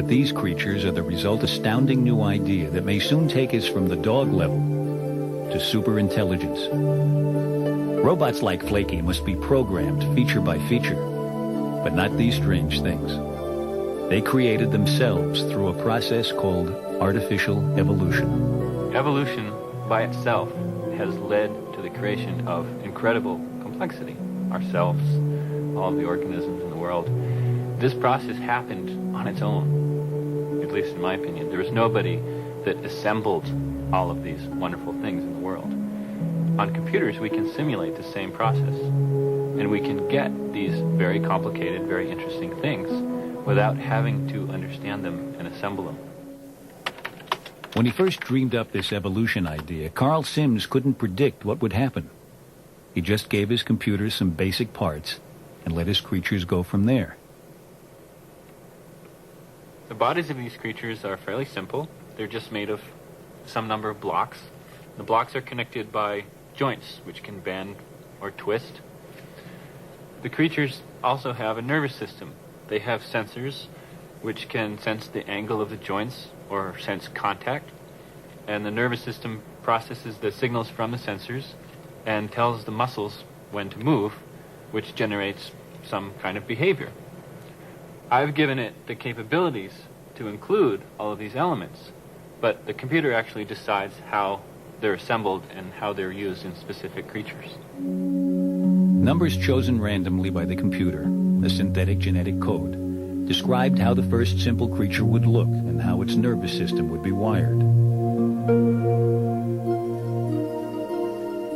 But these creatures are the result of an astounding new idea that may soon take us from the dog level to superintelligence. Robots like Flaky must be programmed feature by feature, but not these strange things. They created themselves through a process called artificial evolution. Evolution by itself has led to the creation of incredible complexity. Ourselves, all of the organisms in the world. This process happened on its own, at least in my opinion. There was nobody that assembled all of these wonderful things in the world. On computers, we can simulate the same process, and we can get these very complicated, very interesting things without having to understand them and assemble them. When he first dreamed up this evolution idea, Karl Sims couldn't predict what would happen. He just gave his computers some basic parts and let his creatures go from there. The bodies of these creatures are fairly simple. They're just made of some number of blocks. The blocks are connected by joints, which can bend or twist. The creatures also have a nervous system. They have sensors, which can sense the angle of the joints or sense contact. And the nervous system processes the signals from the sensors and tells the muscles when to move, which generates some kind of behavior. I've given it the capabilities to include all of these elements, but the computer actually decides how they're assembled and how they're used in specific creatures. Numbers chosen randomly by the computer, a synthetic genetic code, described how the first simple creature would look and how its nervous system would be wired.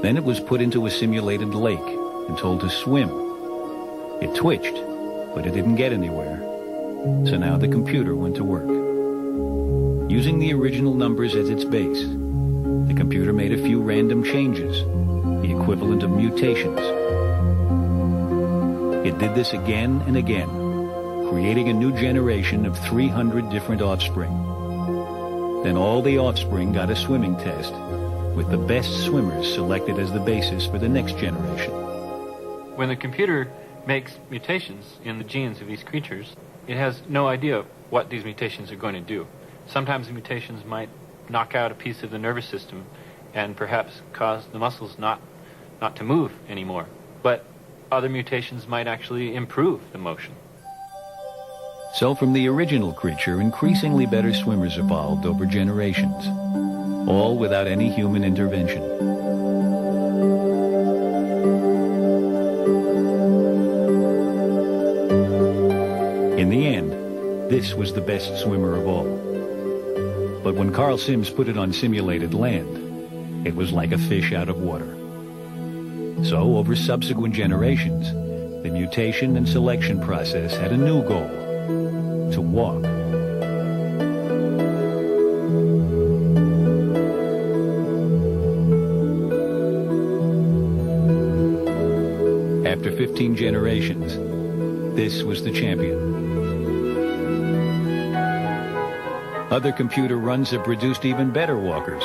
Then it was put into a simulated lake and told to swim. It twitched, but it didn't get anywhere. So now the computer went to work. Using the original numbers as its base, the computer made a few random changes, the equivalent of mutations. It did this again and again, creating a new generation of 300 different offspring. Then all the offspring got a swimming test, with the best swimmers selected as the basis for the next generation. When the computer makes mutations in the genes of these creatures, it has no idea what these mutations are going to do. Sometimes the mutations might knock out a piece of the nervous system and perhaps cause the muscles not to move anymore. But other mutations might actually improve the motion. So from the original creature, increasingly better swimmers evolved over generations, all without any human intervention. In the end, this was the best swimmer of all. But when Karl Sims put it on simulated land, it was like a fish out of water. So over subsequent generations, the mutation and selection process had a new goal: to walk. After 15 generations, this was the champion. Other computer runs have produced even better walkers.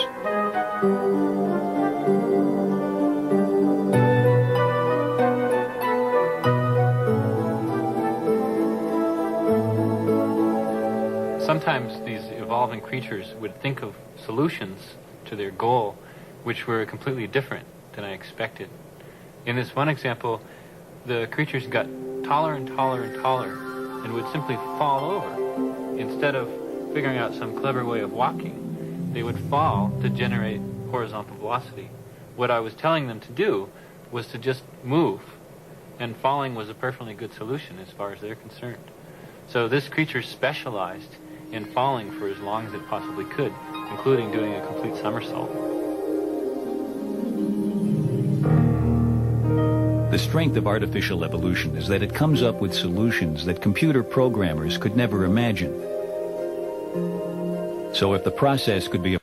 Sometimes these evolving creatures would think of solutions to their goal which were completely different than I expected. In this one example, the creatures got taller and taller and taller and would simply fall over. Instead of figuring out some clever way of walking, they would fall to generate horizontal velocity. What I was telling them to do was to just move, and falling was a perfectly good solution as far as they're concerned. So this creature specialized in falling for as long as it possibly could, including doing a complete somersault. The strength of artificial evolution is that it comes up with solutions that computer programmers could never imagine. So if the process could be